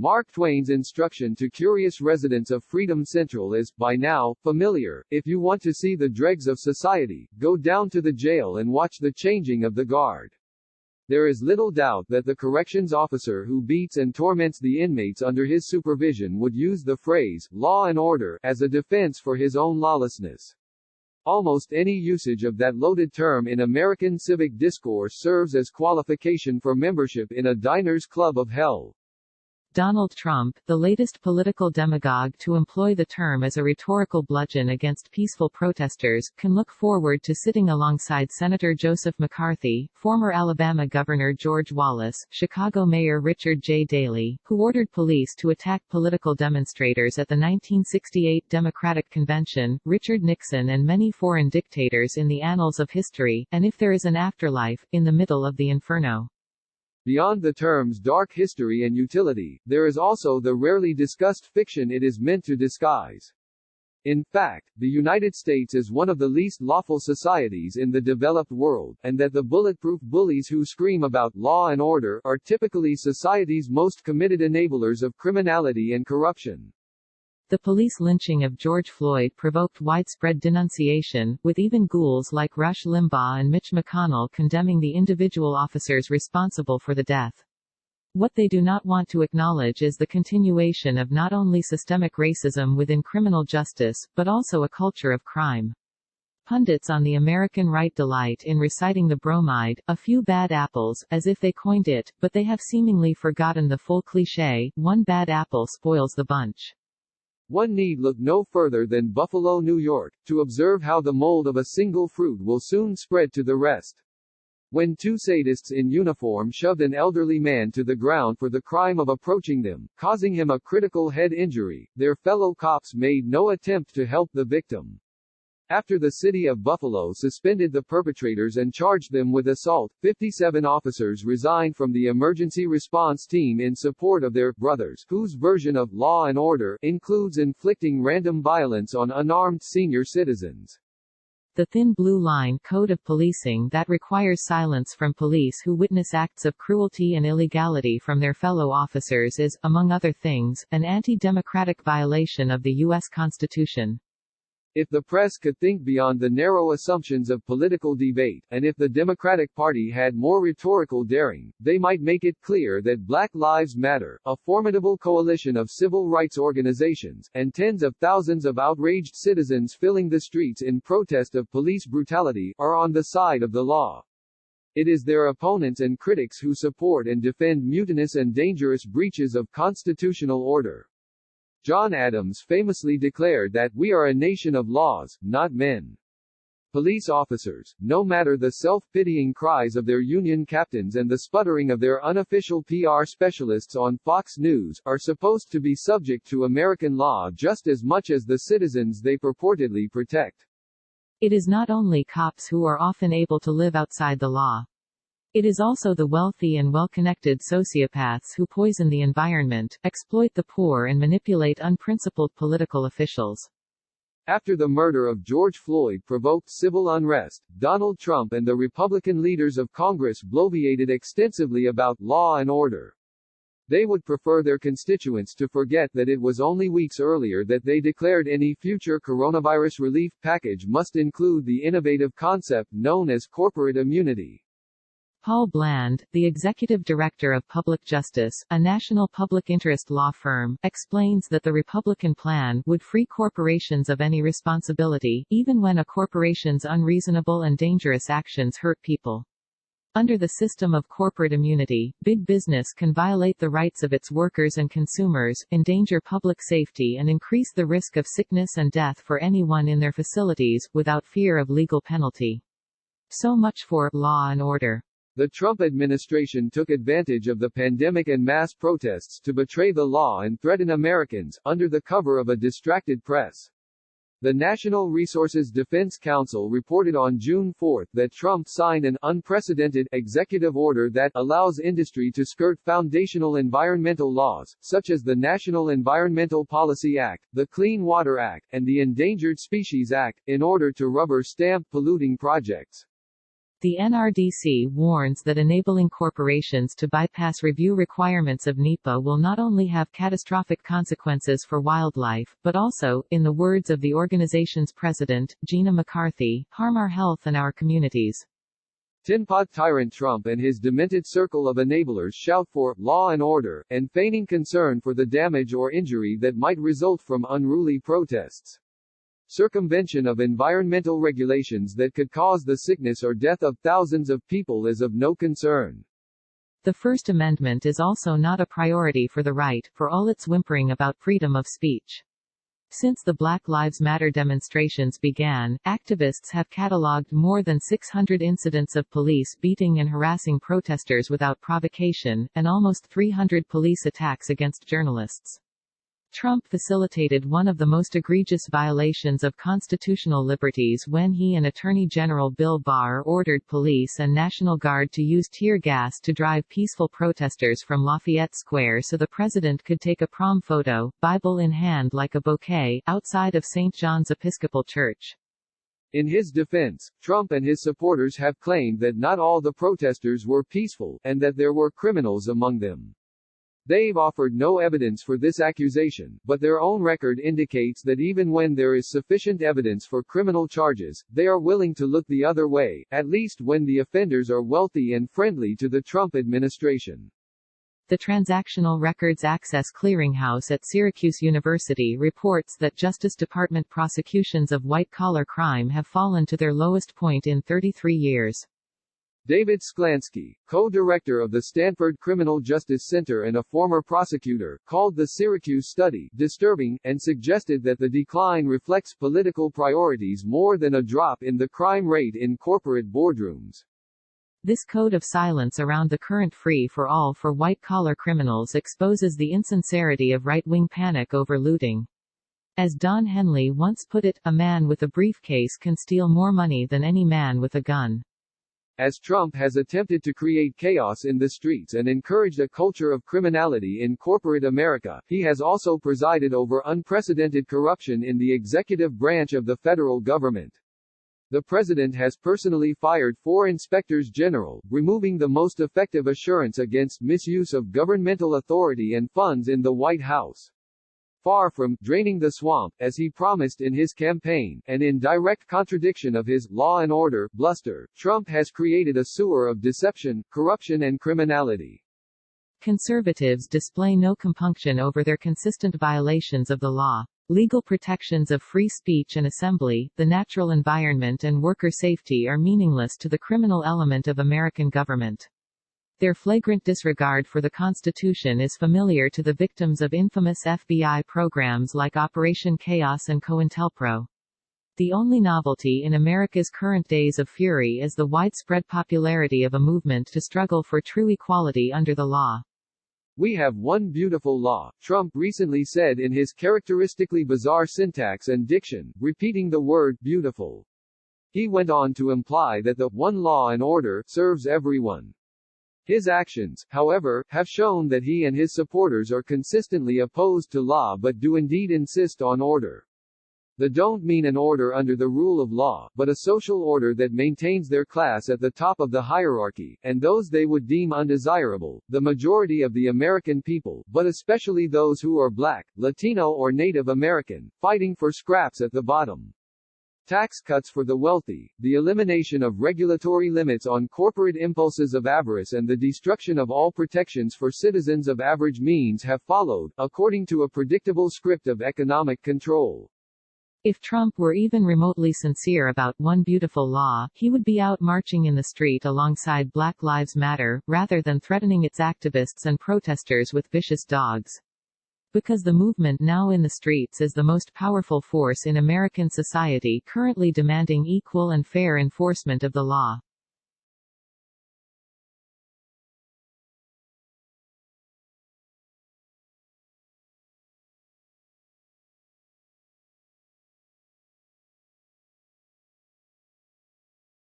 Mark Twain's instruction to curious residents of Freedom Central is, by now, familiar. If you want to see the dregs of society, go down to the jail and watch the changing of the guard. There is little doubt that the corrections officer who beats and torments the inmates under his supervision would use the phrase, law and order, as a defense for his own lawlessness. Almost any usage of that loaded term in American civic discourse serves as qualification for membership in a diner's club of hell. Donald Trump, the latest political demagogue to employ the term as a rhetorical bludgeon against peaceful protesters, can look forward to sitting alongside Senator Joseph McCarthy, former Alabama Governor George Wallace, Chicago Mayor Richard J. Daley, who ordered police to attack political demonstrators at the 1968 Democratic Convention, Richard Nixon, and many foreign dictators in the annals of history, and if there is an afterlife, in the middle of the inferno. Beyond the terms dark history and utility, there is also the rarely discussed fiction it is meant to disguise. In fact, the United States is one of the least lawful societies in the developed world, and that the bulletproof bullies who scream about law and order are typically society's most committed enablers of criminality and corruption. The police lynching of George Floyd provoked widespread denunciation, with even ghouls like Rush Limbaugh and Mitch McConnell condemning the individual officers responsible for the death. What they do not want to acknowledge is the continuation of not only systemic racism within criminal justice, but also a culture of crime. Pundits on the American right delight in reciting the bromide, a few bad apples, as if they coined it, but they have seemingly forgotten the full cliché, one bad apple spoils the bunch. One need look no further than Buffalo, New York, to observe how the mold of a single fruit will soon spread to the rest. When two sadists in uniform shoved an elderly man to the ground for the crime of approaching them, causing him a critical head injury, their fellow cops made no attempt to help the victim. After the city of Buffalo suspended the perpetrators and charged them with assault, 57 officers resigned from the emergency response team in support of their brothers, whose version of law and order includes inflicting random violence on unarmed senior citizens. The thin blue line code of policing that requires silence from police who witness acts of cruelty and illegality from their fellow officers is, among other things, an anti-democratic violation of the U.S. Constitution. If the press could think beyond the narrow assumptions of political debate, and if the Democratic Party had more rhetorical daring, they might make it clear that Black Lives Matter, a formidable coalition of civil rights organizations, and tens of thousands of outraged citizens filling the streets in protest of police brutality, are on the side of the law. It is their opponents and critics who support and defend mutinous and dangerous breaches of constitutional order. John Adams famously declared that we are a nation of laws, not men. Police officers, no matter the self-pitying cries of their union captains and the sputtering of their unofficial PR specialists on Fox News, are supposed to be subject to American law just as much as the citizens they purportedly protect. It is not only cops who are often able to live outside the law. It is also the wealthy and well-connected sociopaths who poison the environment, exploit the poor and manipulate unprincipled political officials. After the murder of George Floyd provoked civil unrest, Donald Trump and the Republican leaders of Congress bloviated extensively about law and order. They would prefer their constituents to forget that it was only weeks earlier that they declared any future coronavirus relief package must include the innovative concept known as corporate immunity. Paul Bland, the executive director of Public Justice, a national public interest law firm, explains that the Republican plan would free corporations of any responsibility, even when a corporation's unreasonable and dangerous actions hurt people. Under the system of corporate immunity, big business can violate the rights of its workers and consumers, endanger public safety and increase the risk of sickness and death for anyone in their facilities, without fear of legal penalty. So much for law and order. The Trump administration took advantage of the pandemic and mass protests to betray the law and threaten Americans, under the cover of a distracted press. The National Resources Defense Council reported on June 4 that Trump signed an unprecedented executive order that allows industry to skirt foundational environmental laws, such as the National Environmental Policy Act, the Clean Water Act, and the Endangered Species Act, in order to rubber stamp polluting projects. The NRDC warns that enabling corporations to bypass review requirements of NEPA will not only have catastrophic consequences for wildlife, but also, in the words of the organization's president, Gina McCarthy, harm our health and our communities. Tin Pot tyrant Trump and his demented circle of enablers shout for law and order, and feigning concern for the damage or injury that might result from unruly protests. Circumvention of environmental regulations that could cause the sickness or death of thousands of people is of no concern. The First Amendment is also not a priority for the right, for all its whimpering about freedom of speech. Since the Black Lives Matter demonstrations began, activists have catalogued more than 600 incidents of police beating and harassing protesters without provocation, and almost 300 police attacks against journalists. Trump facilitated one of the most egregious violations of constitutional liberties when he and Attorney General Bill Barr ordered police and National Guard to use tear gas to drive peaceful protesters from Lafayette Square so the president could take a prom photo, Bible in hand like a bouquet, outside of St. John's Episcopal Church. In his defense, Trump and his supporters have claimed that not all the protesters were peaceful, and that there were criminals among them. They've offered no evidence for this accusation, but their own record indicates that even when there is sufficient evidence for criminal charges, they are willing to look the other way, at least when the offenders are wealthy and friendly to the Trump administration. The Transactional Records Access Clearinghouse at Syracuse University reports that Justice Department prosecutions of white-collar crime have fallen to their lowest point in 33 years. David Sklansky, co-director of the Stanford Criminal Justice Center and a former prosecutor, called the Syracuse study disturbing, and suggested that the decline reflects political priorities more than a drop in the crime rate in corporate boardrooms. This code of silence around the current free-for-all for white-collar criminals exposes the insincerity of right-wing panic over looting. As Don Henley once put it, a man with a briefcase can steal more money than any man with a gun. As Trump has attempted to create chaos in the streets and encouraged a culture of criminality in corporate America, he has also presided over unprecedented corruption in the executive branch of the federal government. The president has personally fired 4 inspectors general, removing the most effective assurance against misuse of governmental authority and funds in the White House. Far from draining the swamp, as he promised in his campaign, and in direct contradiction of his law and order bluster, Trump has created a sewer of deception, corruption and criminality. Conservatives display no compunction over their consistent violations of the law. Legal protections of free speech and assembly, the natural environment and worker safety are meaningless to the criminal element of American government. Their flagrant disregard for the Constitution is familiar to the victims of infamous FBI programs like Operation Chaos and COINTELPRO. The only novelty in America's current days of fury is the widespread popularity of a movement to struggle for true equality under the law. "We have one beautiful law," Trump recently said in his characteristically bizarre syntax and diction, repeating the word beautiful. He went on to imply that the one law and order serves everyone. His actions, however, have shown that he and his supporters are consistently opposed to law but do indeed insist on order. They don't mean an order under the rule of law, but a social order that maintains their class at the top of the hierarchy, and those they would deem undesirable, the majority of the American people, but especially those who are Black, Latino or Native American, fighting for scraps at the bottom. Tax cuts for the wealthy, the elimination of regulatory limits on corporate impulses of avarice and the destruction of all protections for citizens of average means have followed, according to a predictable script of economic control. If Trump were even remotely sincere about one beautiful law, he would be out marching in the street alongside Black Lives Matter, rather than threatening its activists and protesters with vicious dogs. Because the movement now in the streets is the most powerful force in American society currently demanding equal and fair enforcement of the law.